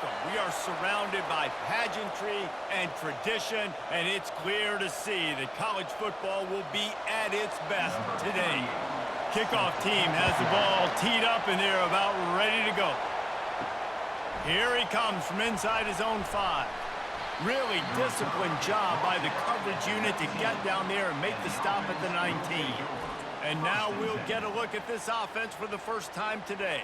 welcome. We are surrounded by pageantry and tradition, and it's clear to see that college football will be at its best today. Kickoff team has the ball teed up, and they're about ready to go. Here he comes from inside his own 5. Really disciplined job by the coverage unit to get down there and make the stop at the 19. And now we'll get a look at this offense for the first time today.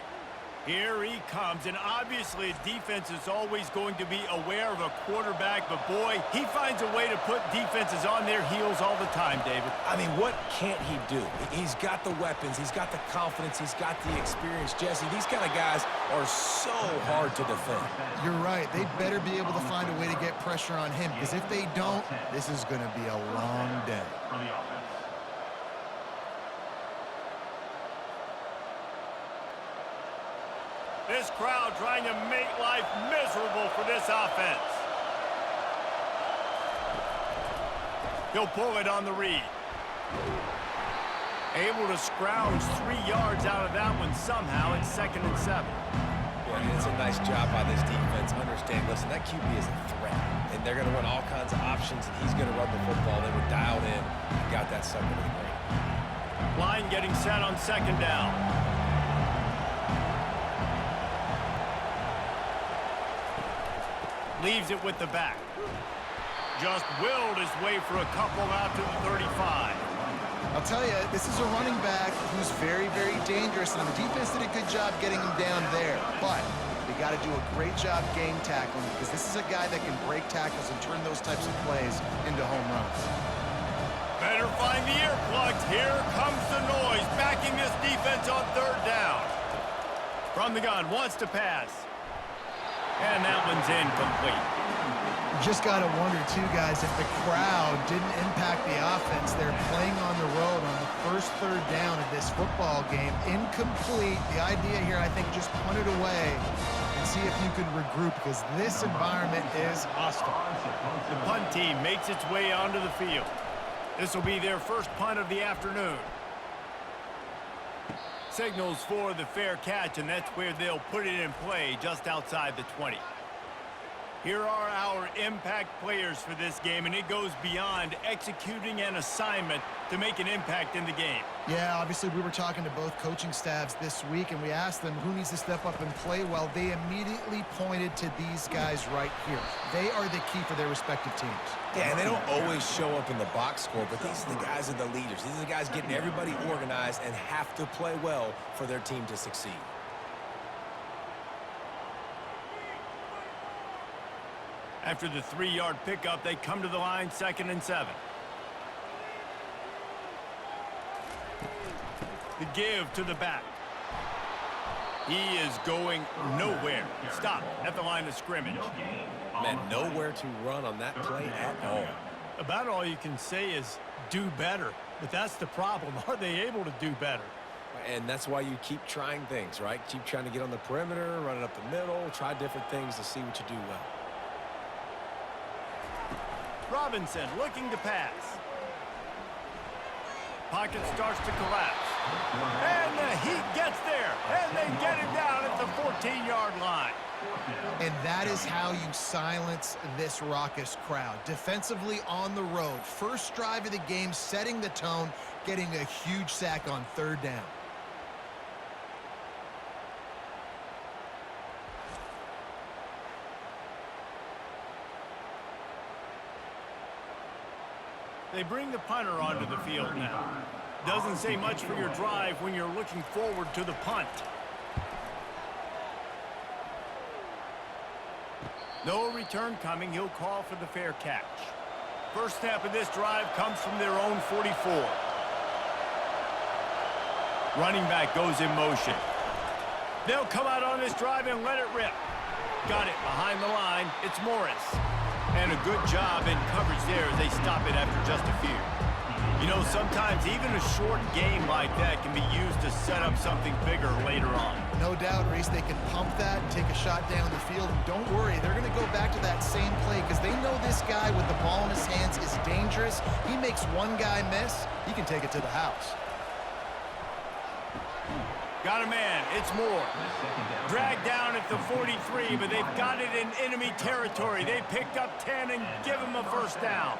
Here he comes, and obviously defense is always going to be aware of a quarterback, but boy, he finds a way to put defenses on their heels all the time, David. I mean, what can't he do? He's got the weapons, he's got the confidence, he's got the experience. Jesse, these kind of guys are so hard to defend. You're right. They better be able to find a way to get pressure on him, because if they don't, this is going to be a long day. This crowd trying to make life miserable for this offense. He'll pull it on the read. Able to scrounge 3 yards out of that one somehow. It's 2nd and 7. Yeah, it's a nice job by this defense. Understand, listen, that QB is a threat. And they're going to run all kinds of options, and he's going to run the football. They were dialed in and got that sucker to the ground. Line getting set on 2nd down. Leaves it with the back. Just willed his way for a couple out to the 35. I'll tell you, this is a running back who's very, very dangerous, and the defense did a good job getting him down there. But they got to do a great job game tackling, because this is a guy that can break tackles and turn those types of plays into home runs. Better find the earplugs. Here comes the noise, backing this defense on 3rd down. From the gun, wants to pass. And that one's incomplete. You just got to wonder, too, guys, if the crowd didn't impact the offense. They're playing on the road on the first 3rd down of this football game. Incomplete. The idea here, I think, just punt it away and see if you can regroup, because this environment is hostile. The punt team makes its way onto the field. This will be their first punt of the afternoon. Signals for the fair catch, and that's where they'll put it in play, just outside the 20. Here are our impact players for this game, and it goes beyond executing an assignment to make an impact in the game. Yeah, obviously we were talking to both coaching staffs this week, and we asked them who needs to step up and play well. They immediately pointed to these guys right here. They are the key for their respective teams. Yeah, and they don't always show up in the box score, but these are the guys that are the leaders. These are the guys getting everybody organized and have to play well for their team to succeed. After the 3-yard pickup, they come to the line, 2nd and 7. The give to the back. He is going nowhere. Stop at the line of scrimmage. Man, nowhere to run on that play at all. About all you can say is do better. But that's the problem. Are they able to do better? And that's why you keep trying things, right? Keep trying to get on the perimeter, run it up the middle, try different things to see what you do well. Robinson looking to pass. Pocket starts to collapse. And the Heat gets there. And they get him down at the 14-yard line. And that is how you silence this raucous crowd. Defensively on the road. First drive of the game, setting the tone, getting a huge sack on 3rd down. They bring the punter onto the field now. Doesn't say much for your drive when you're looking forward to the punt. No return coming. He'll call for the fair catch. First snap of this drive comes from their own 44. Running back goes in motion. They'll come out on this drive and let it rip. Got it behind the line. It's Morris. And a good job in coverage there as they stop it after just a few. You know, sometimes even a short game like that can be used to set up something bigger later on. No doubt, Reese, they can pump that and take a shot down the field. And don't worry, they're going to go back to that same play because they know this guy with the ball in his hands is dangerous. He makes one guy miss, he can take it to the house. Got a man. It's Moore. Dragged down at the 43, but they've got it in enemy territory. They picked up 10 and give him a first down.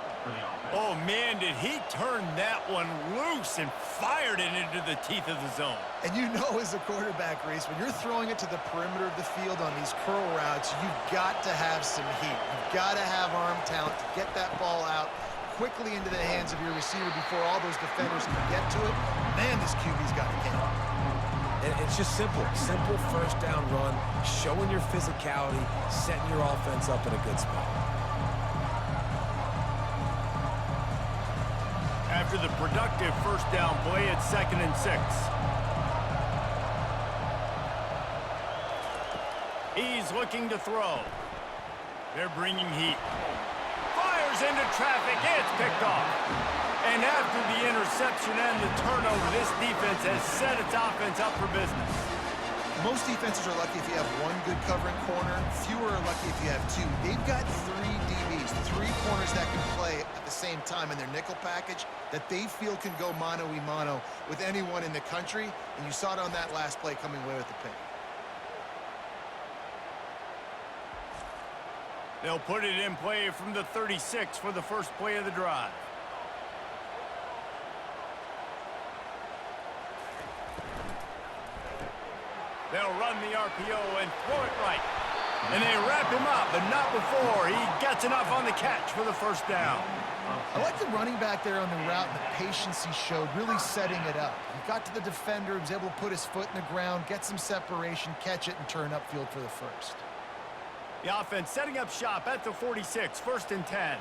Oh, man, did he turn that one loose and fired it into the teeth of the zone. And you know as a quarterback, Reese, when you're throwing it to the perimeter of the field on these curl routes, you've got to have some heat. You've got to have arm talent to get that ball out quickly into the hands of your receiver before all those defenders can get to it. Man, this QB's got the game. And it's just simple first down run, showing your physicality, setting your offense up in a good spot. After the productive first down play, it's 2nd and 6. He's looking to throw. They're bringing heat. Fires into traffic. It's picked off. And after the interception and the turnover, this defense has set its offense up for business. Most defenses are lucky if you have one good covering corner. Fewer are lucky if you have two. They've got 3 DBs, 3 corners that can play at the same time in their nickel package that they feel can go mano-a-mano with anyone in the country. And you saw it on that last play coming away with the pick. They'll put it in play from the 36 for the first play of the drive. They'll run the RPO and throw it right. And they wrap him up, but not before he gets enough on the catch for the first down. I like the running back there on the route and the patience he showed, really setting it up. He got to the defender, he was able to put his foot in the ground, get some separation, catch it, and turn upfield for the first. The offense setting up shop at the 46, 1st and 10.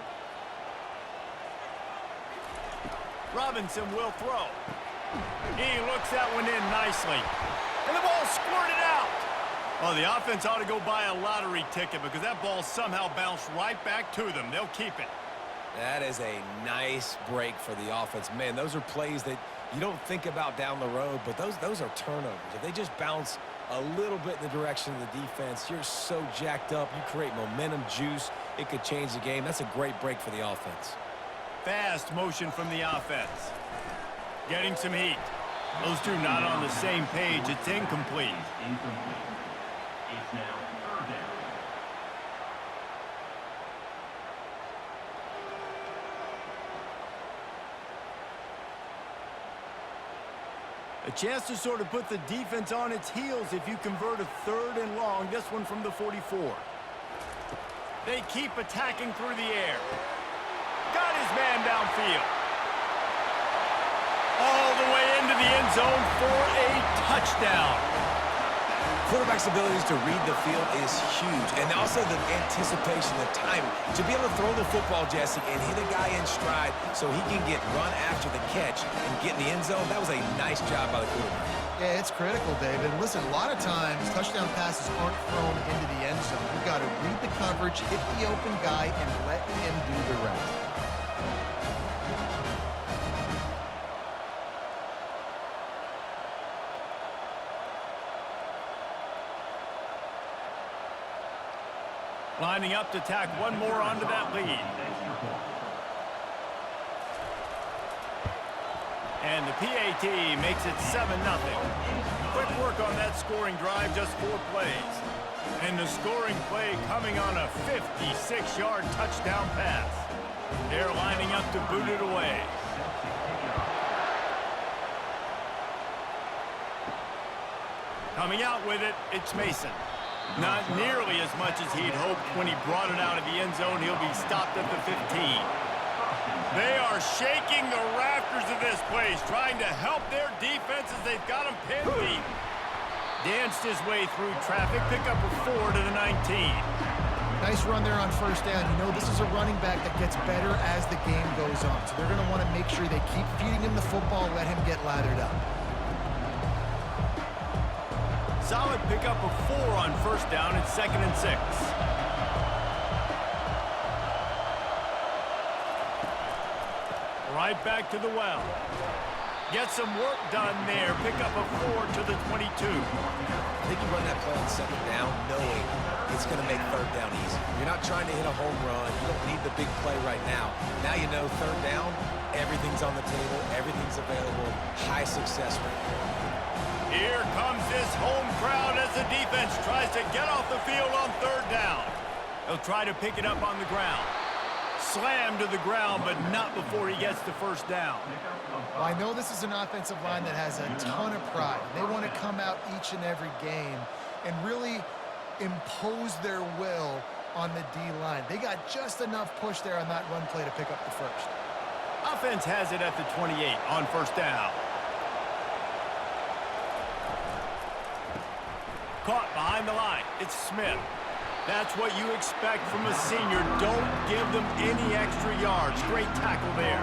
Robinson will throw. He looks that one in nicely. And the ball squirted out. Well, the offense ought to go buy a lottery ticket because that ball somehow bounced right back to them. They'll keep it. That is a nice break for the offense. Man, those are plays that you don't think about down the road, but those are turnovers. If they just bounce a little bit in the direction of the defense, you're so jacked up. You create momentum, juice. It could change the game. That's a great break for the offense. Fast motion from the offense. Getting some heat. Those two not on the same page. It's incomplete. It's now 3rd down. A chance to sort of put the defense on its heels if you convert a 3rd and long. This one from the 44. They keep attacking through the air. Got his man downfield. All the way into the end zone for a touchdown. Quarterback's abilities to read the field is huge, and also the anticipation, the timing. To be able to throw the football, Jesse, and hit a guy in stride so he can get run after the catch and get in the end zone, that was a nice job by the quarterback. Yeah, it's critical, David. Listen, a lot of times touchdown passes aren't thrown into the end zone. You've got to read the coverage, hit the open guy, and let him do the rest. Lining up to tack one more onto that lead. And the PAT makes it 7-0. Quick work on that scoring drive, just 4 plays. And the scoring play coming on a 56-yard touchdown pass. They're lining up to boot it away. Coming out with it, it's Mason. Not nearly as much as he'd hoped when he brought it out of the end zone. He'll be stopped at the 15. They are shaking the rafters of this place, trying to help their defense as they've got them pinned deep. Danced his way through traffic, pick up a 4 to the 19. Nice run there on first down. You know, this is a running back that gets better as the game goes on. So they're going to want to make sure they keep feeding him the football, let him get lathered up. Solid pickup of 4 on first down at 2nd and 6. Right back to the well. Get some work done there. Pick up a 4 to the 22. I think you run that play on 2nd down knowing it's going to make 3rd down easy. You're not trying to hit a home run. You don't need the big play right now. Now you know 3rd down, everything's on the table, everything's available, high success rate. Here comes this home crowd as the defense tries to get off the field on third down. He'll try to pick it up on the ground. Slammed to the ground, but not before he gets the first down. Well, I know this is an offensive line that has a ton of pride. They want to come out each and every game and really impose their will on the D-line. They got just enough push there on that run play to pick up the first. Offense has it at the 28 on first down. Caught behind the line. It's Smith. That's what you expect from a senior. Don't give them any extra yards. Great tackle there.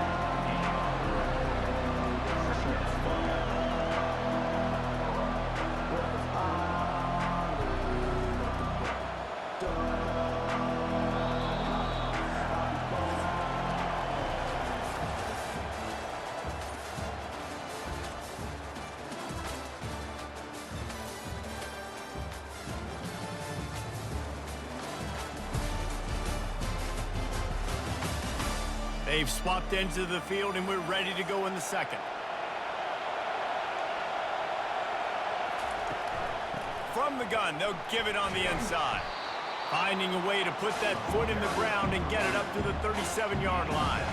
They've swapped ends of the field, and we're ready to go in the second. From the gun, they'll give it on the inside. Finding a way to put that foot in the ground and get it up to the 37-yard line.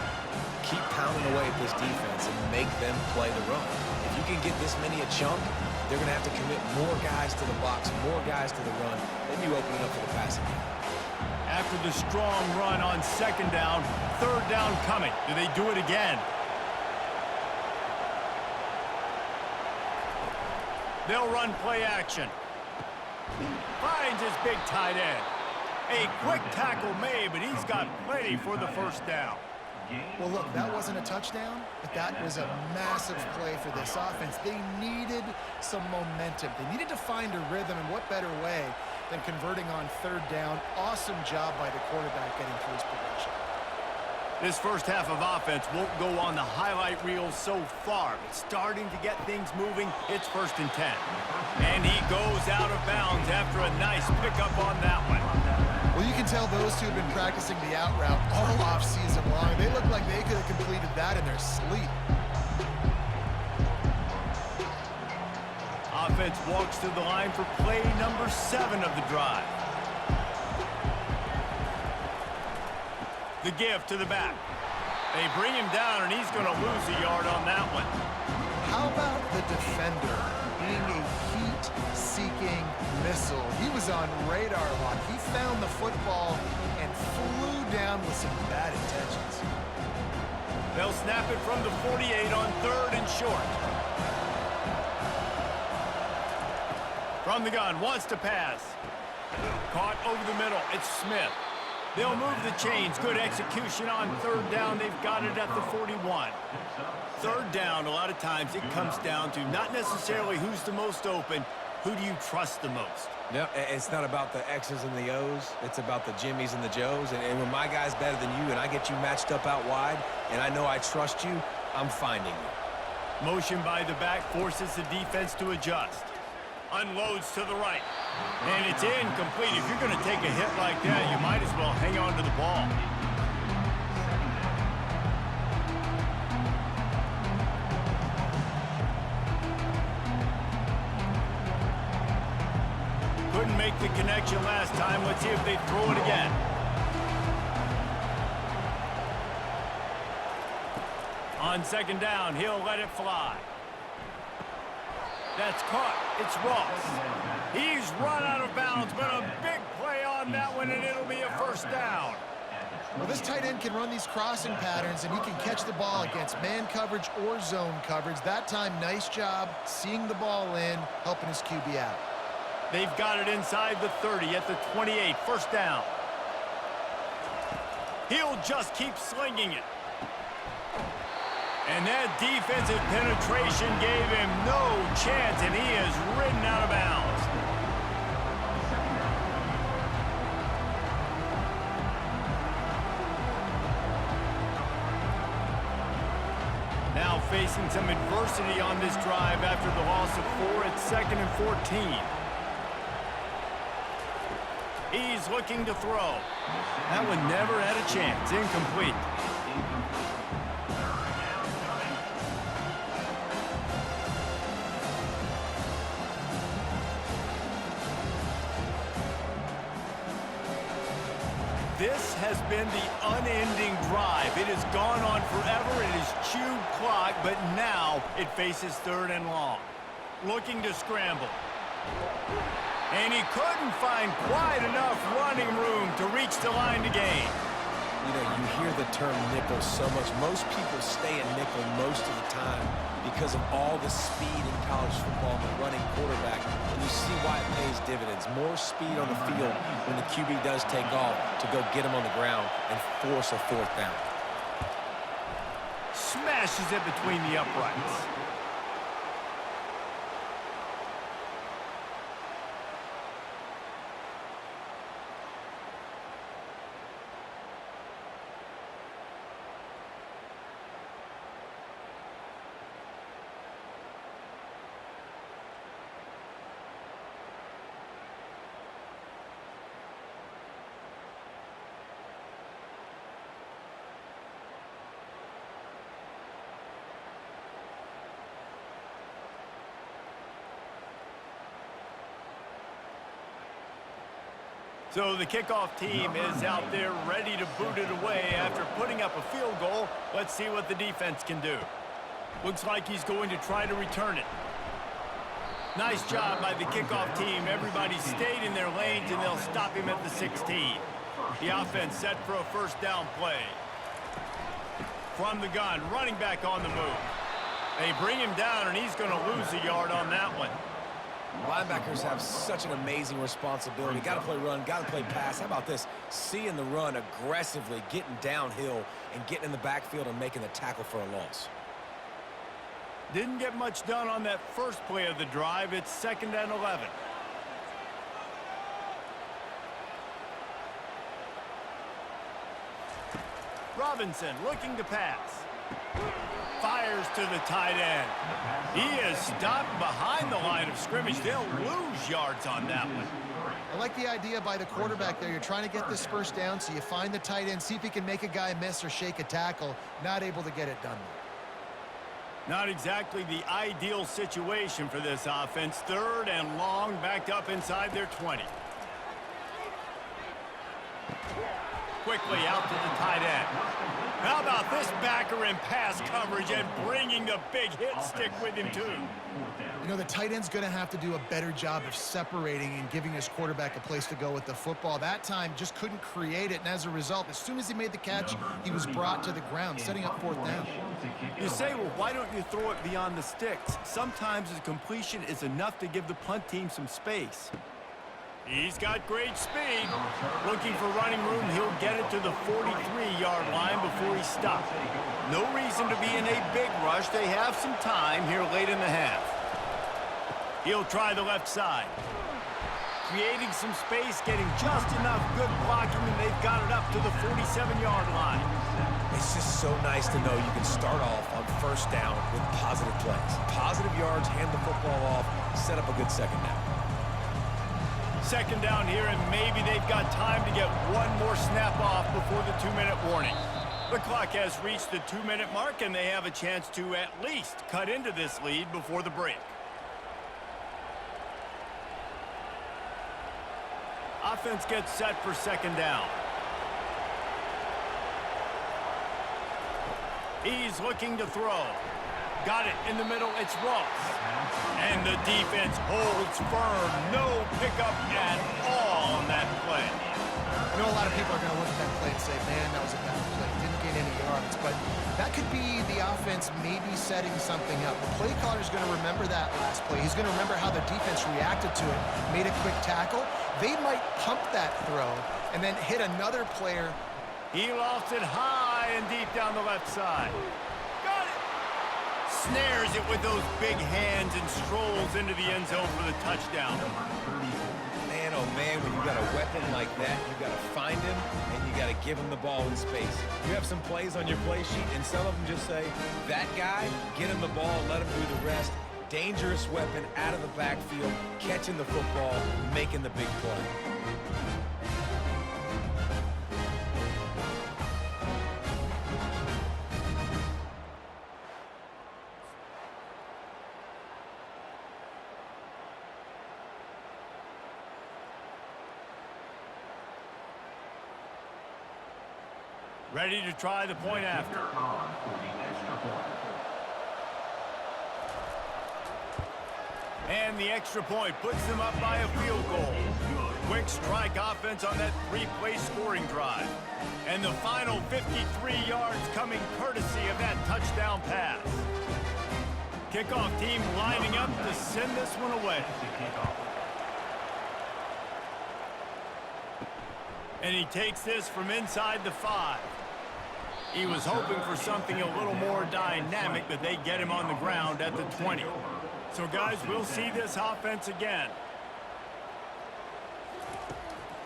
Keep pounding away at this defense and make them play the run. If you can get this many a chunk, they're going to have to commit more guys to the box, more guys to the run. Then you open it up for the passing game. After the strong run on second down, third down coming. Do they do it again? They'll run play action. Finds his big tight end. A quick tackle made, but he's got plenty for the first down. Well, look, that wasn't a touchdown, but that was a massive play for this offense. They needed some momentum. They needed to find a rhythm, and what better way than converting on third down. Awesome job by the quarterback getting through his progression. This first half of offense won't go on the highlight reel so far, but starting to get things moving. It's 1st and 10. And he goes out of bounds after a nice pickup on that one. Well, you can tell those two have been practicing the out route all off-season long. They look like they could have completed that in their sleep. Offense walks to the line for play number 7 of the drive. The give to the back. They bring him down, and he's going to lose a yard on that one. How about the defender being a heat-seeking missile? He was on radar lock. He found the football and flew down with some bad intentions. They'll snap it from the 48 on 3rd and short. From the gun, wants to pass. Caught over the middle. It's Smith. They'll move the chains. Good execution on third down. They've got it at the 41. Third down, a lot of times it comes down to not necessarily who's the most open, who do you trust the most? No, it's not about the X's and the O's. It's about the Jimmys and the Joes. And when my guy's better than you and I get you matched up out wide and I know I trust you, I'm finding you. Motion by the back forces the defense to adjust. Unloads to the right. And it's incomplete. If you're going to take a hit like that, you might as well hang on to the ball. Couldn't make the connection last time. Let's see if they throw it again. On second down, he'll let it fly. That's caught. It's Ross. He's run out of bounds, but a big play on that one, and it'll be a first down. Well, this tight end can run these crossing patterns, and he can catch the ball against man coverage or zone coverage. That time, nice job seeing the ball in, helping his QB out. They've got it inside the 30 at the 28. First down. He'll just keep slinging it. And that defensive penetration gave him no chance, and he is ridden out of bounds. Now facing some adversity on this drive after the loss of 4 at 2nd and 14. He's looking to throw. That one never had a chance. Incomplete. This has been the unending drive. It has gone on forever. It has chewed clock, but now it faces third and long. Looking to scramble. And he couldn't find quite enough running room to reach the line to gain. You know, you hear the term nickel so much. Most people stay in nickel most of the time because of all the speed in college football and the running quarterback. And you see why it pays dividends. More speed on the field when the QB does take off to go get him on the ground and force a fourth down. Smashes it between the uprights. So the kickoff team is out there ready to boot it away after putting up a field goal. Let's see what the defense can do. Looks like he's going to try to return it. Nice job by the kickoff team. Everybody stayed in their lanes, and they'll stop him at the 16. The offense set for a first down play. From the gun, running back on the move. They bring him down, and he's going to lose a yard on that one. Linebackers have such an amazing responsibility. Got to play run, got to play pass. How about this? Seeing the run aggressively, getting downhill, and getting in the backfield and making the tackle for a loss. Didn't get much done on that first play of the drive. It's 2nd and 11. Robinson looking to pass. Fires to the tight end. He is stopped behind the line of scrimmage. They'll lose yards on that one. I like the idea by the quarterback there. You're trying to get this first down, so you find the tight end, see if he can make a guy miss or shake a tackle. Not able to get it done. Not exactly the ideal situation for this offense. 3rd and long, backed up inside their 20. Quickly out to the tight end. How about this backer in pass coverage and bringing the big hit stick with him too? You know, the tight end's going to have to do a better job of separating and giving his quarterback a place to go with the football. That time just couldn't create it, and as a result, as soon as he made the catch, he was brought to the ground, setting up 4th down. You say, well, why don't you throw it beyond the sticks? Sometimes a completion is enough to give the punt team some space. He's got great speed. Looking for running room, he'll get it to the 43-yard line before he stops. No reason to be in a big rush. They have some time here late in the half. He'll try the left side. Creating some space, getting just enough good blocking, and they've got it up to the 47-yard line. It's just so nice to know you can start off on first down with positive plays. Positive yards, hand the football off, set up a good second down. 2nd down here, and maybe they've got time to get one more snap off before the 2-minute warning. The clock has reached the 2-minute mark, and they have a chance to at least cut into this lead before the break. Offense gets set for 2nd down. He's looking to throw. Got it in the middle. It's Ross. And the defense holds firm. No pickup at all on that play. I know a lot of people are going to look at that play and say, man, that was a bad play. Didn't get any yards. But that could be the offense maybe setting something up. The play caller is going to remember that last play. He's going to remember how the defense reacted to it, made a quick tackle. They might pump that throw and then hit another player. He lost it high and deep down the left side. Got it! Snares it with those big hands and strolls into the end zone for the touchdown. Man, oh man, when you got a weapon like that, you got to find him and you got to give him the ball in space. You have some plays on your play sheet, and some of them just say, that guy, get him the ball, let him do the rest. Dangerous weapon out of the backfield, catching the football, making the big play. Ready to try the point after. On for the extra point. And the extra point puts them up by a field goal. Quick strike offense on that three-play scoring drive. And the final 53 yards coming courtesy of that touchdown pass. Kickoff team lining up to send this one away. And he takes this from inside the 5. He was hoping for something a little more dynamic, but they get him on the ground at the 20. So, guys, we'll see this offense again.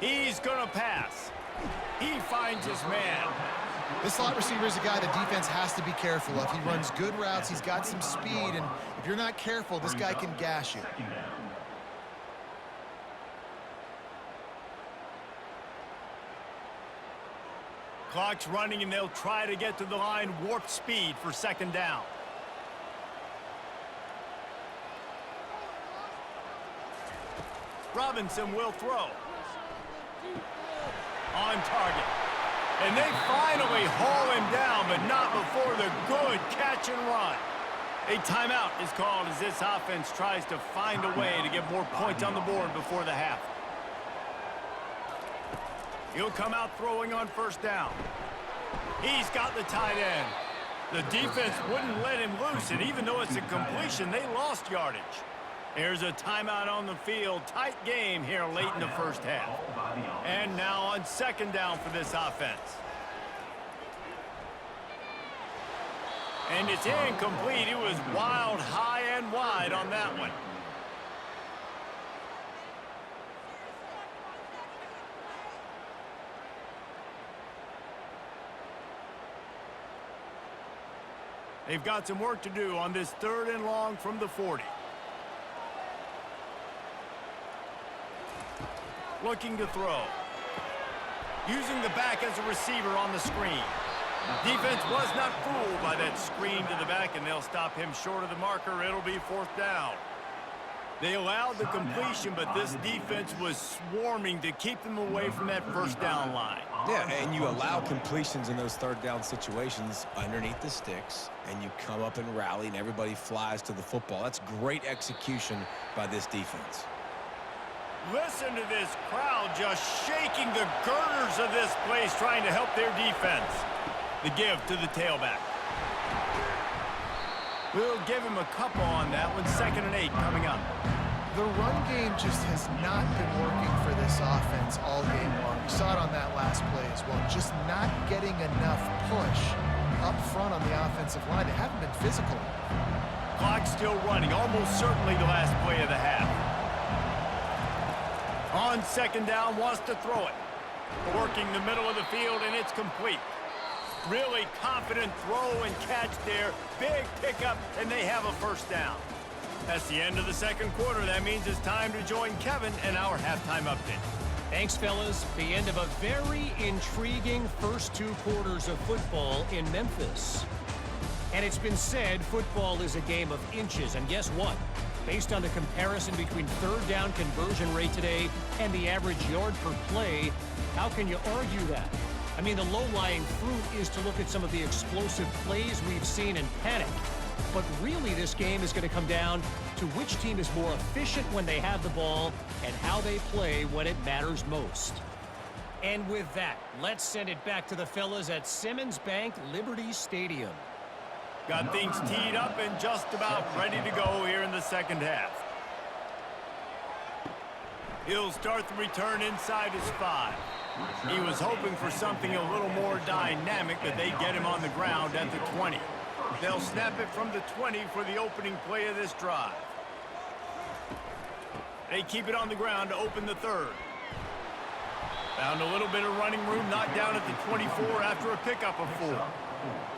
He's going to pass. He finds his man. This slot receiver is a guy the defense has to be careful of. He runs good routes. He's got some speed, and if you're not careful, this guy can gash you. Clock's running, and they'll try to get to the line warp speed for second down. Robinson will throw. On target. And they finally haul him down, but not before the good catch and run. A timeout is called as this offense tries to find a way to get more points on the board before the half. He'll come out throwing on first down. He's got the tight end. The defense wouldn't let him loose, and even though it's a completion, they lost yardage. Here's a timeout on the field. Tight game here late in the first half. And now on second down for this offense. And it's incomplete. It was wild, high and wide on that one. They've got some work to do on this third and long from the 40. Looking to throw. Using the back as a receiver on the screen. Defense was not fooled by that screen to the back, and they'll stop him short of the marker. It'll be fourth down. They allowed the completion, but this defense was swarming to keep them away from that first down line. Yeah, and you allow completions in those third down situations underneath the sticks, and you come up and rally, and everybody flies to the football. That's great execution by this defense. Listen to this crowd just shaking the girders of this place, trying to help their defense. The give to the tailback. We'll give him a couple on that one. 2nd and 8 coming up. The run game just has not been working for this offense all game long. We saw it on that last play as well. Just not getting enough push up front on the offensive line. They haven't been physical. Clock still running. Almost certainly the last play of the half. On second down, wants to throw it. Working the middle of the field, and it's complete. Really confident throw and catch there. Big pickup, and they have a first down. That's the end of the second quarter. That means it's time to join Kevin in our halftime update. Thanks, fellas. The end of a very intriguing first 2 quarters of football in Memphis. And it's been said football is a game of inches. And guess what? Based on the comparison between third down conversion rate today and the average yard per play, how can you argue that? I mean, the low-lying fruit is to look at some of the explosive plays we've seen and panic. But really, this game is going to come down to which team is more efficient when they have the ball and how they play when it matters most. And with that, let's send it back to the fellas at Simmons Bank Liberty Stadium. Got things teed up and just about ready to go here in the second half. He'll start the return inside his 5. He was hoping for something a little more dynamic, but they get him on the ground at the 20. They'll snap it from the 20 for the opening play of this drive. They keep it on the ground to open the third. Found a little bit of running room, knocked down at the 24 after a pickup of 4.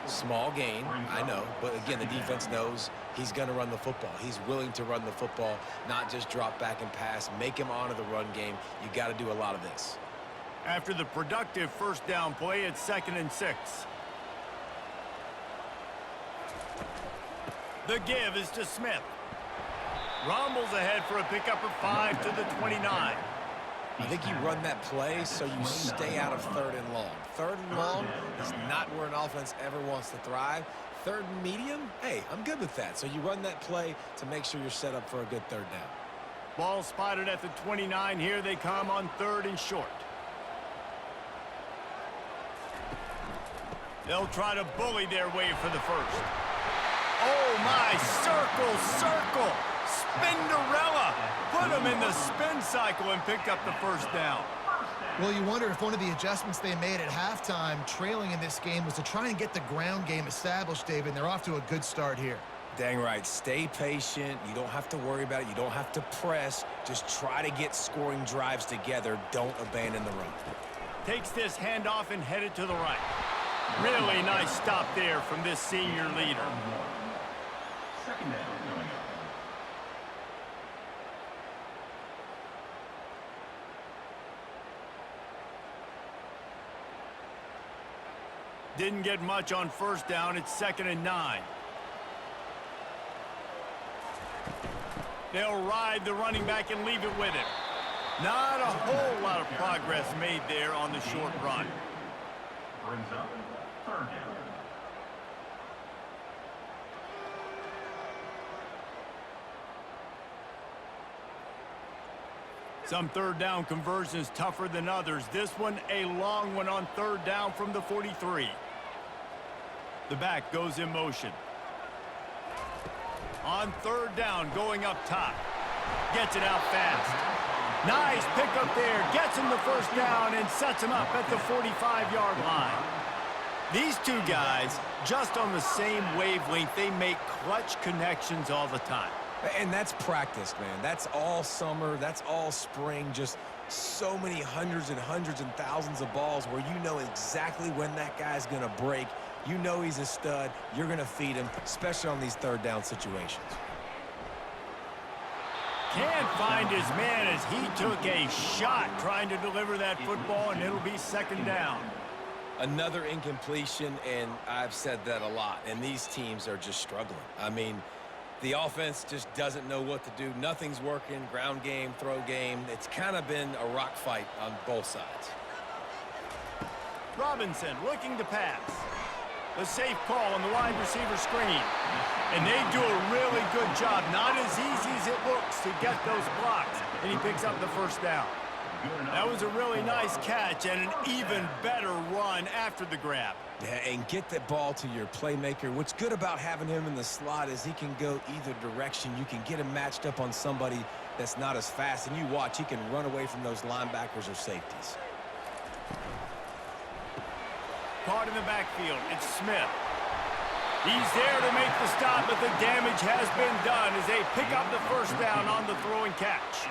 Small gain, I know, but again, the defense knows he's going to run the football. He's willing to run the football, not just drop back and pass, make him honor the run game. You got to do a lot of this. After the productive first down play, it's 2nd and 6. The give is to Smith. Rumbles ahead for a pickup of 5 to the 29. I think you run that play so you stay out of 3rd and long. 3rd and long is not where an offense ever wants to thrive. 3rd and medium, hey, I'm good with that. So you run that play to make sure you're set up for a good 3rd down. Ball spotted at the 29. Here they come on 3rd and short. They'll try to bully their way for the first. Oh, my, circle. Spinderella. Put him in the spin cycle and picked up the first down. Well, you wonder if one of the adjustments they made at halftime, trailing in this game, was to try and get the ground game established, David. And they're off to a good start here. Dang right. Stay patient. You don't have to worry about it. You don't have to press. Just try to get scoring drives together. Don't abandon the run. Takes this handoff and headed to the right. Really nice stop there from this senior leader. Second down. Didn't get much on first down. It's 2nd and 9. They'll ride the running back and leave it with him. Not a whole lot of progress made there on the short run. Brings up 3rd down. Some 3rd down conversions tougher than others. This one a long one on 3rd down from the 43. The back goes in motion. On 3rd down, going up top. Gets it out fast. Nice pickup there. Gets him the first down and sets him up at the 45-yard line. These two guys, just on the same wavelength, they make clutch connections all the time. And that's practice, man. That's all summer. That's all spring. Just so many hundreds and thousands of balls where you know exactly when that guy's going to break. You know he's a stud. You're going to feed him, especially on these 3rd down situations. Can't find his man as he took a shot trying to deliver that football, and it'll be 2nd down. Another incompletion, and I've said that a lot, and these teams are just struggling. I mean, the offense just doesn't know what to do. Nothing's working. Ground game, throw game. It's kind of been a rock fight on both sides. Robinson looking to pass. The safe call on the wide receiver screen. And they do a really good job. Not as easy as it looks to get those blocks. And he picks up the first down. That was a really nice catch and an even better run after the grab. Yeah, and get that ball to your playmaker. What's good about having him in the slot is he can go either direction. You can get him matched up on somebody that's not as fast. And you watch, he can run away from those linebackers or safeties. Caught in the backfield. It's Smith. He's there to make the stop, but the damage has been done as they pick up the first down on the throw and catch.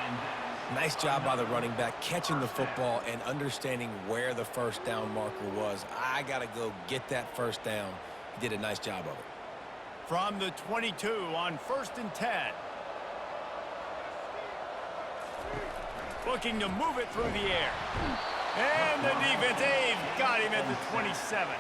Nice job by the running back catching the football and understanding where the first down marker was. I got to go get that first down. He did a nice job of it. From the 22 on 1st and 10. Looking to move it through the air. And the defense, they've got him at the 27.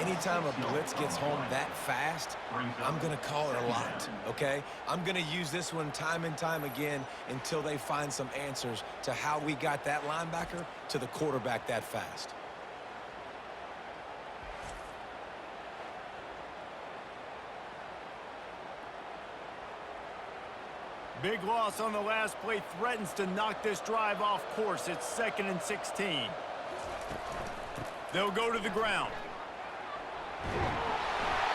Anytime a blitz gets home that fast, I'm going to call it a lot, okay? I'm going to use this one time and time again until they find some answers to how we got that linebacker to the quarterback that fast. Big loss on the last play threatens to knock this drive off course. It's 2nd and 16. They'll go to the ground.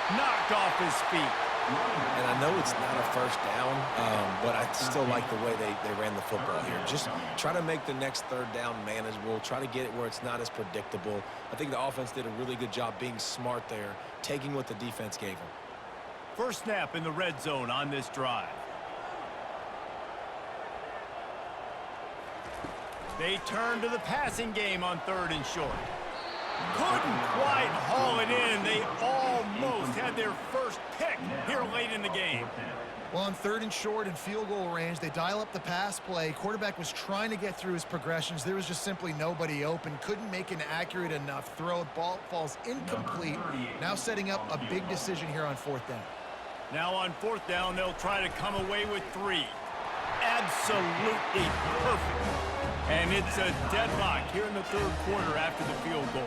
Knocked off his feet. And I know it's not a first down, but I still like the way they ran the football here. Just try to make the next 3rd down manageable. Try to get it where it's not as predictable. I think the offense did a really good job being smart there, taking what the defense gave them. First snap in the red zone on this drive. They turn to the passing game on 3rd and short. Couldn't quite haul it in. They almost had their first pick here late in the game. Well, on 3rd and short and field goal range, they dial up the pass play. Quarterback was trying to get through his progressions. There was just simply nobody open. Couldn't make an accurate enough throw. Ball falls incomplete. Now setting up a big decision here on 4th down. Now on 4th down, they'll try to come away with 3. Absolutely perfect. And it's a deadlock here in the third quarter after the field goal.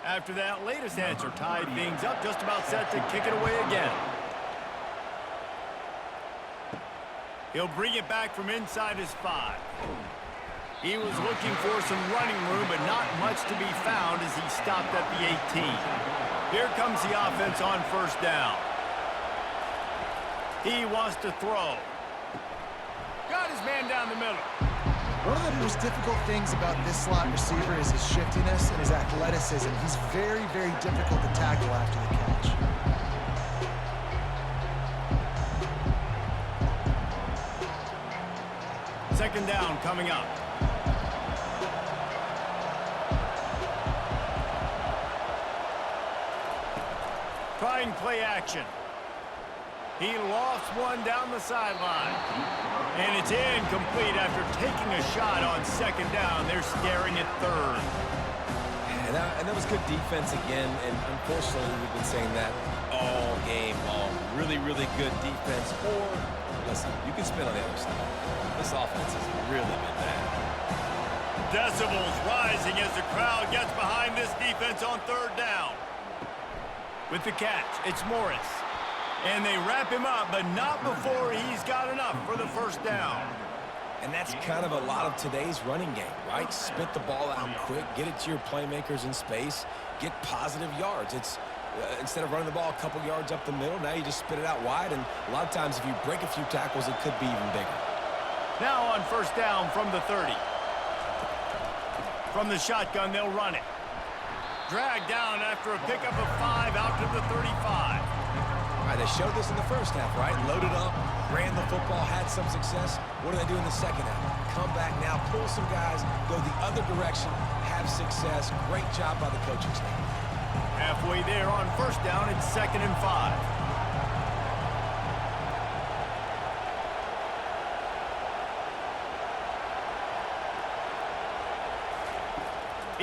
After that latest answer tied things up, just about set to kick it away again. He'll bring it back from inside his 5. He was looking for some running room, but not much to be found as he stopped at the 18. Here comes the offense on first down. He wants to throw. Got his man down the middle. One of the most difficult things about this slot receiver is his shiftiness and his athleticism. He's very, very difficult to tackle after the catch. Second down coming up. Try and play action. He lofts one down the sideline. And it's incomplete after taking a shot on second down. They're staring at third. And that was good defense again. And unfortunately, we've been saying that all game long. Really, really good defense. Or, listen, you can spin on the other side. This offense has really been bad. Decibels rising as the crowd gets behind this defense on third down. With the catch, it's Morris. And they wrap him up, but not before he's got enough for the first down. And that's kind of a lot of today's running game, right? Spit the ball out quick, get it to your playmakers in space, get positive yards. It's instead of running the ball a couple yards up the middle, now you just spit it out wide, and a lot of times if you break a few tackles, it could be even bigger. Now on first down from the 30. From the shotgun, they'll run it. Dragged down after a pickup of 5 out to the 35. All right, they showed this in the first half, right? Loaded up, ran the football, had some success. What do they do in the second half? Come back now, pull some guys, go the other direction, have success. Great job by the coaching staff. Halfway there on first down, it's 2nd and 5.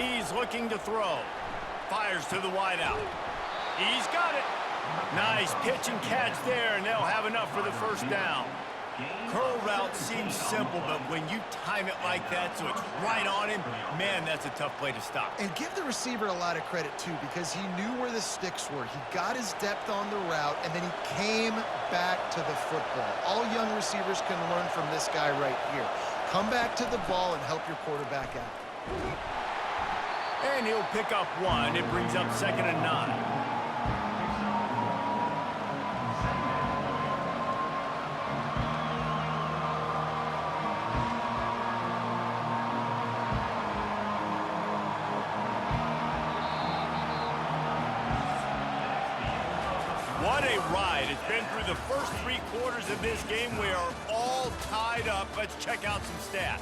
He's looking to throw. Fires to the wideout. He's got it. Nice pitch and catch there, and they'll have enough for the first down. Curl route seems simple, but when you time it like that so it's right on him, man, that's a tough play to stop. And give the receiver a lot of credit, too, because he knew where the sticks were. He got his depth on the route, and then he came back to the football. All young receivers can learn from this guy right here. Come back to the ball and help your quarterback out. And he'll pick up 1. It brings up 2nd and 9. What a ride. It's been through the first 3 quarters of this game. We are all tied up. Let's check out some stats.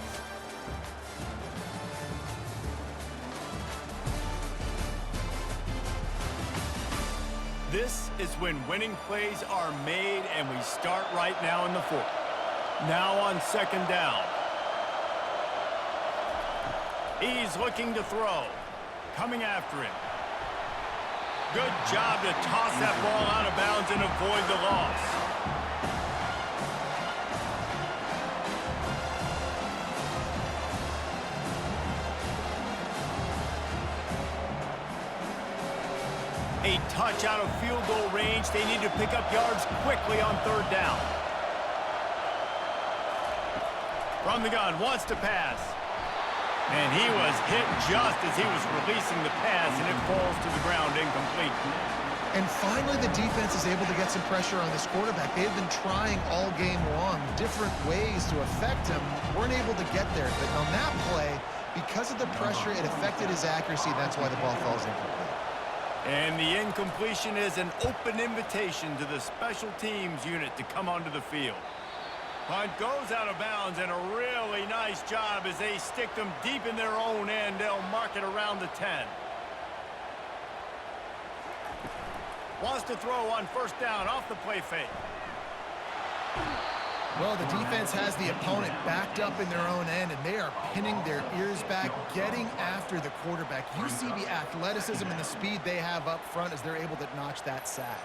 This is when winning plays are made, and we start right now in the 4th. Now on second down. He's looking to throw. Coming after him. Good job to toss that ball out of bounds and avoid the loss. A touch out of field goal range. They need to pick up yards quickly on third down. From the gun, wants to pass. And he was hit just as he was releasing the pass, and it falls to the ground incomplete. And finally, the defense is able to get some pressure on this quarterback. They have been trying all game long different ways to affect him. Weren't able to get there. But on that play, because of the pressure, it affected his accuracy. That's why the ball falls incomplete. And the incompletion is an open invitation to the special teams unit to come onto the field. Punt goes out of bounds, and a really nice job as they stick them deep in their own end. They'll mark it around the 10. Wants to throw on first down off the play fake. Well, the defense has the opponent backed up in their own end, and they are pinning their ears back, getting after the quarterback. You see the athleticism and the speed they have up front as they're able to notch that sack.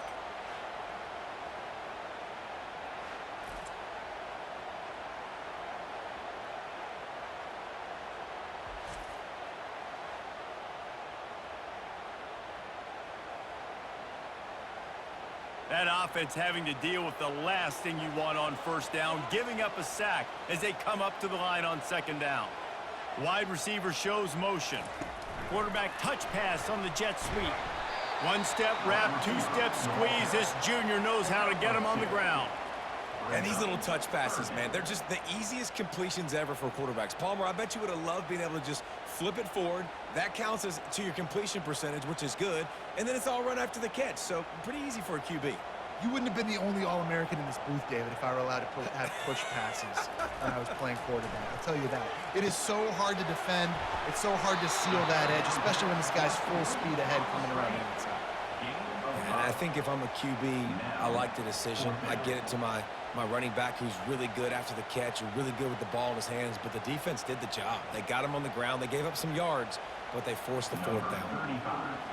That offense having to deal with the last thing you want on first down, giving up a sack as they come up to the line on second down. Wide receiver shows motion. Quarterback touch pass on the jet sweep. One-step wrap, two-step squeeze. This junior knows how to get him on the ground. And these little touch passes, man, they're just the easiest completions ever for quarterbacks. Palmer, I bet you would have loved being able to just flip it forward. That counts as to your completion percentage, which is good. And then it's all run after the catch, so pretty easy for a QB. You wouldn't have been the only All-American in this booth, David, if I were allowed to have push passes when I was playing quarterback. I'll tell you that. It is so hard to defend. It's so hard to seal that edge, especially when this guy's full speed ahead coming around the outside. And I think if I'm a QB, I like the decision. I get it to my running back who's really good after the catch, and really good with the ball in his hands, but the defense did the job. They got him on the ground. They gave up some yards, but they forced the fourth down.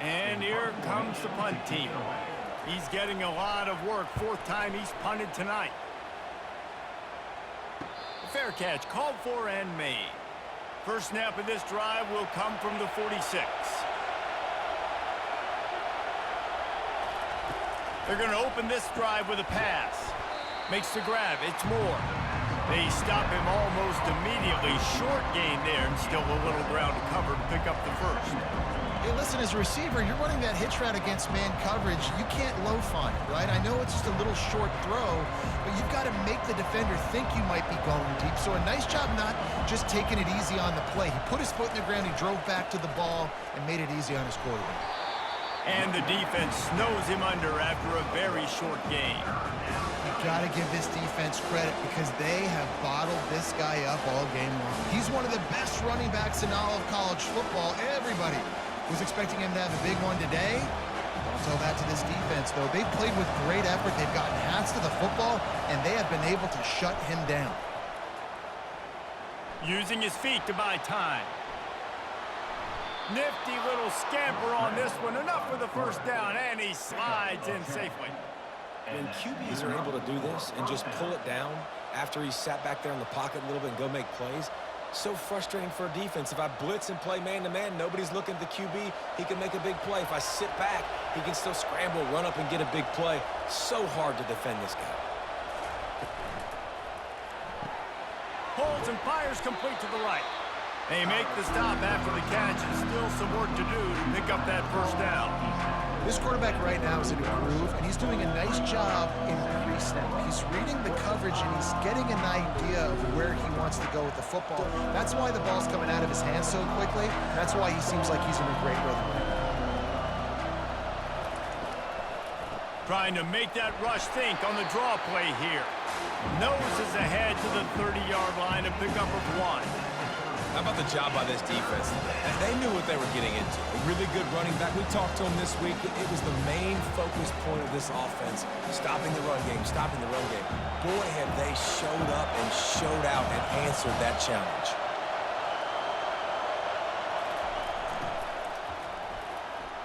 And here comes the punt team. He's getting a lot of work. Fourth time he's punted tonight. Fair catch called for and made. First snap of this drive will come from the 46. They're going to open this drive with a pass. Makes the grab. It's Moore. They stop him almost immediately. Short gain there, and still a little ground to cover to pick up the first. Hey, listen, as a receiver, you're running that hitch route against man coverage. You can't loaf on it, right? I know it's just a little short throw, but you've got to make the defender think you might be going deep. So a nice job not just taking it easy on the play. He put his foot in the ground, he drove back to the ball, and made it easy on his quarterback. And the defense snows him under after a very short gain. You got to give this defense credit because they have bottled this guy up all game long. He's one of the best running backs in all of college football. Everybody was expecting him to have a big one today. Don't tell that to this defense, though. They've played with great effort. They've gotten hats to the football, and they have been able to shut him down. Using his feet to buy time. Nifty little scamper on this one. Enough for the first down, and he slides in safely. When QBs are able to do this and just pull it down after he's sat back there in the pocket a little bit and go make plays, so frustrating for a defense. If I blitz and play man-to-man, nobody's looking at the QB, he can make a big play. If I sit back, he can still scramble, run up, and get a big play. So hard to defend this guy. Holds and fires complete to the right. They make the stop after the catch, and still some work to do to pick up that first down. This quarterback right now is in a groove, and he's doing a nice job in pre-snap. He's reading the coverage, and he's getting an idea of where he wants to go with the football. That's why the ball's coming out of his hands so quickly. That's why he seems like he's in a great rhythm right now. Trying to make that rush think on the draw play here. Noses ahead to the 30-yard line to pick up of one. How about the job by this defense? They knew what they were getting into. A really good running back. We talked to him this week. It was the main focus point of this offense. Stopping the run game, stopping the run game. Boy, have they showed up and showed out and answered that challenge.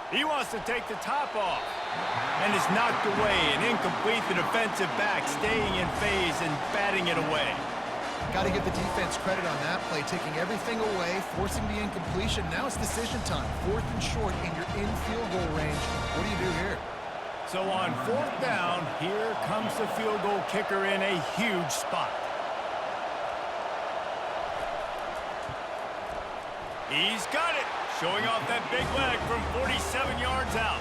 He wants to take the top off. And is knocked away and incomplete. The defensive back staying in phase and batting it away. Got to give the defense credit on that play, taking everything away, forcing the incompletion. Now it's decision time. Fourth and short, and you're in field goal range. What do you do here? So on fourth down, here comes the field goal kicker in a huge spot. He's got it, showing off that big leg from 47 yards out.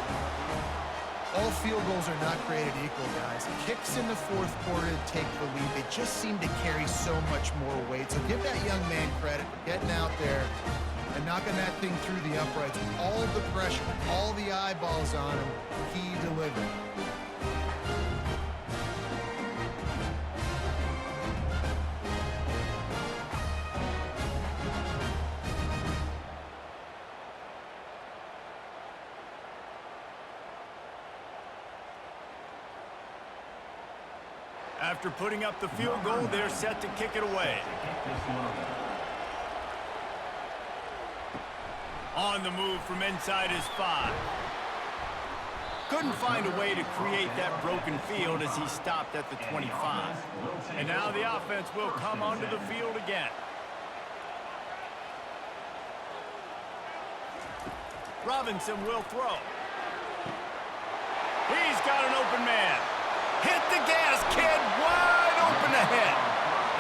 All field goals are not created equal, guys. Kicks in the fourth quarter to take the lead. They just seem to carry so much more weight. So give that young man credit for getting out there and knocking that thing through the uprights. All of the pressure, all the eyeballs on him, he delivered. After putting up the field goal, they're set to kick it away. On the move from inside his 5. Couldn't find a way to create that broken field as he stopped at the 25. And now the offense will come onto the field again. Robinson will throw. He's got an open man. Hit the gas, kid, wide open ahead.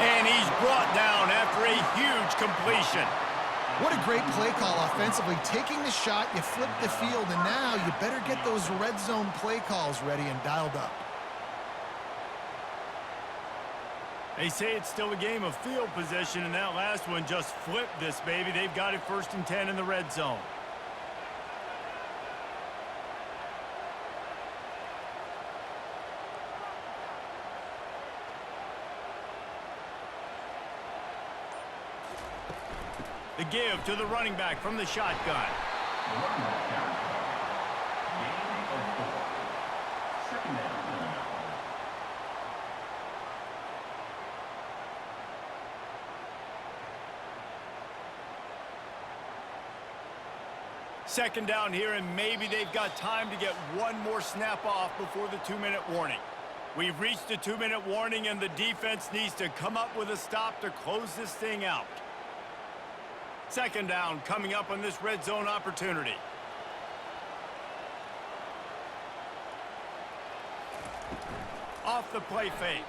And he's brought down after a huge completion. What a great play call offensively. Taking the shot, you flip the field, and now you better get those red zone play calls ready and dialed up. They say it's still a game of field position, and that last one just flipped this baby. They've got it 1st and 10 in the red zone. The give to the running back from the shotgun. Second down. Second down here, and maybe they've got time to get one more snap off before the 2-minute warning. We've reached the 2-minute warning, and the defense needs to come up with a stop to close this thing out. Second down coming up on this red zone opportunity. Off the play fake.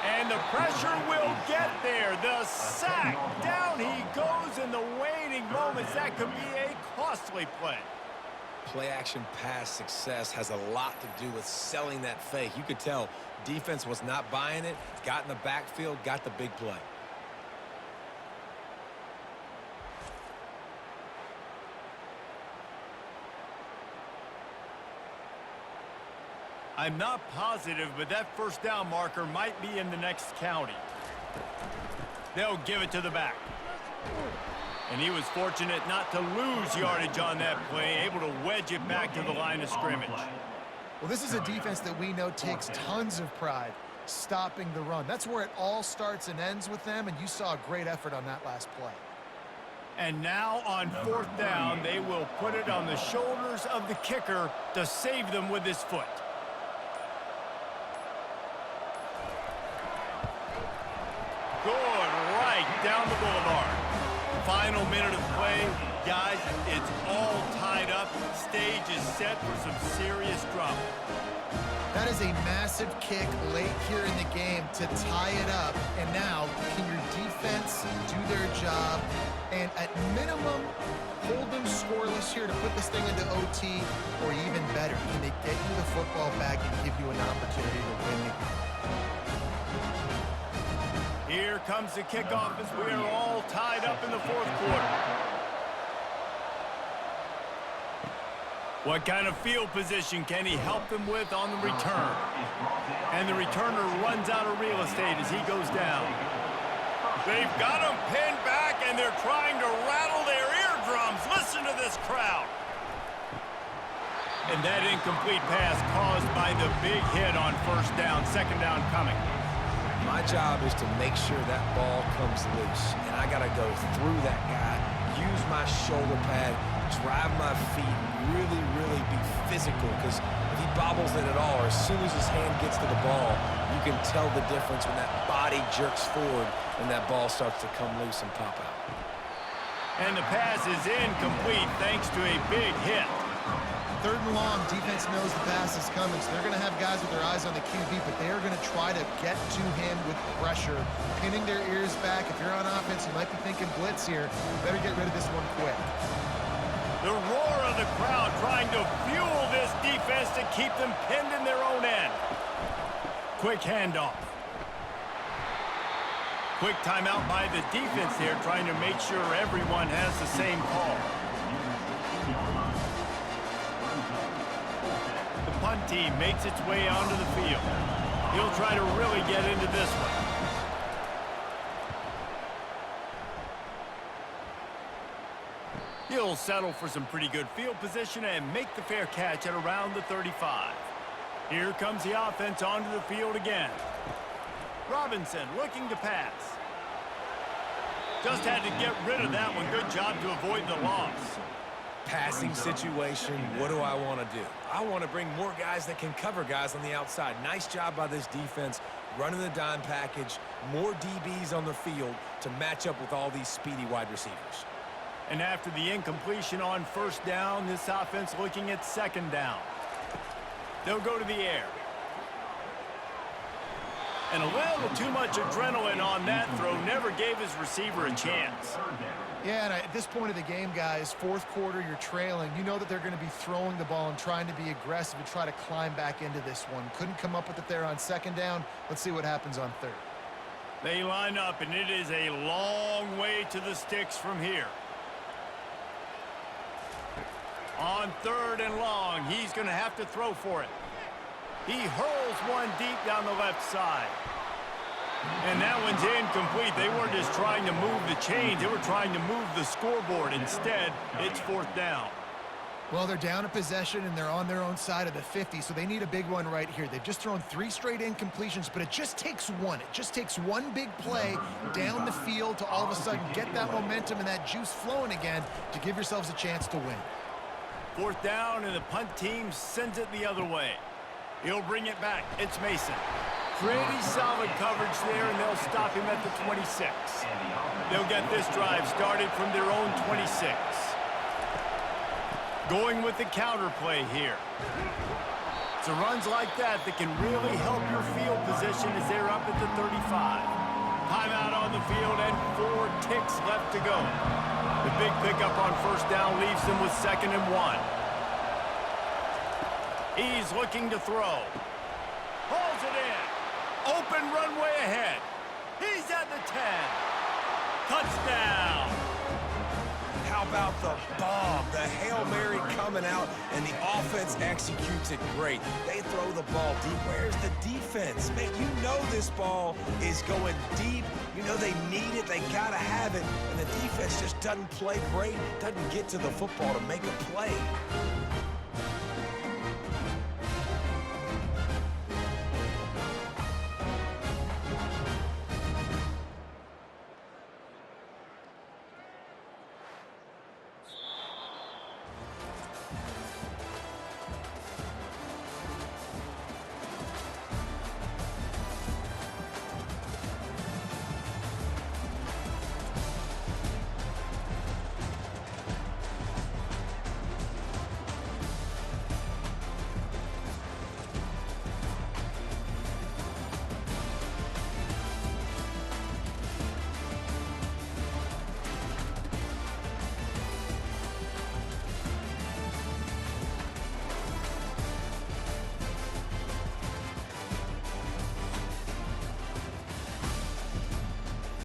And the pressure will get there. The sack. Down he goes in the waning moments. That could be a costly play. Play action pass success has a lot to do with selling that fake. You could tell defense was not buying it, got in the backfield, got the big play. I'm not positive, but that first down marker might be in the next county. They'll give it to the back. And he was fortunate not to lose yardage on that play, able to wedge it back to the line of scrimmage. Well, this is a defense that we know takes tons of pride stopping the run. That's where it all starts and ends with them, and you saw a great effort on that last play. And now on 4th down, they will put it on the shoulders of the kicker to save them with his foot. Good, right down the boulevard. Final minute of play. Guys, it's all tied up. Stage is set for some serious drama. That is a massive kick late here in the game to tie it up. And now, can your defense do their job and at minimum hold them scoreless here to put this thing into OT, or even better, can they get you the football back and give you an opportunity to win the game? Here comes the kickoff as we are all tied up in the 4th quarter. What kind of field position can he help them with on the return? And the returner runs out of real estate as he goes down. They've got him pinned back, and they're trying to rattle their eardrums. Listen to this crowd. And that incomplete pass caused by the big hit on 1st down, 2nd down coming. My job is to make sure that ball comes loose, and I got to go through that guy, use my shoulder pad, drive my feet, really be physical, because if he bobbles it at all, or as soon as his hand gets to the ball, you can tell the difference when that body jerks forward and that ball starts to come loose and pop out. And the pass is incomplete thanks to a big hit. 3rd and long, defense knows the pass is coming, so they're going to have guys with their eyes on the QB, but they are going to try to get to him with pressure, pinning their ears back. If you're on offense, you might be thinking blitz here. You better get rid of this one quick. The roar of the crowd trying to fuel this defense to keep them pinned in their own end. Quick handoff. Quick timeout by the defense here, trying to make sure everyone has the same call. The punt team makes its way onto the field. He'll try to really get into this one. He'll settle for some pretty good field position and make the fair catch at around the 35. Here comes the offense onto the field again. Robinson looking to pass. Just had to get rid of that one. Good job to avoid the loss. Passing situation, what do I want to do? I want to bring more guys that can cover guys on the outside. Nice job by this defense, running the dime package, more DBs on the field to match up with all these speedy wide receivers. And after the incompletion on first down, this offense looking at second down. They'll go to the air. And a little too much adrenaline on that throw. Never gave his receiver a chance. Yeah, and at this point of the game, guys, fourth quarter, you're trailing. You know that they're going to be throwing the ball and trying to be aggressive and try to climb back into this one. Couldn't come up with it there on second down. Let's see what happens on third. They line up, and it is a long way to the sticks from here. On third and long, he's going to have to throw for it. He hurls one deep down the left side. And that one's incomplete. They weren't just trying to move the chains. They were trying to move the scoreboard. Instead, it's fourth down. Well, they're down a possession, and they're on their own side of the 50, so they need a big one right here. They've just thrown 3 straight incompletions, but it just takes one. It just takes one big play down the field to all of a sudden get that momentum and that juice flowing again to give yourselves a chance to win. Fourth down, and the punt team sends it the other way. He'll bring it back. It's Mason. Pretty solid coverage there, and they'll stop him at the 26. They'll get this drive started from their own 26. Going with the counter play here. So runs like that can really help your field position as they're up at the 35. Timeout on the field and 4 ticks left to go. The big pickup on first down leaves them with 2nd and 1. He's looking to throw. Hauls it in. Open runway ahead. He's at the 10. Touchdown. How about the bomb? The Hail Mary coming out, and the offense executes it great. They throw the ball deep. Where's the defense? Man, you know this ball is going deep. You know they need it. They got to have it. And the defense just doesn't play great, doesn't get to the football to make a play.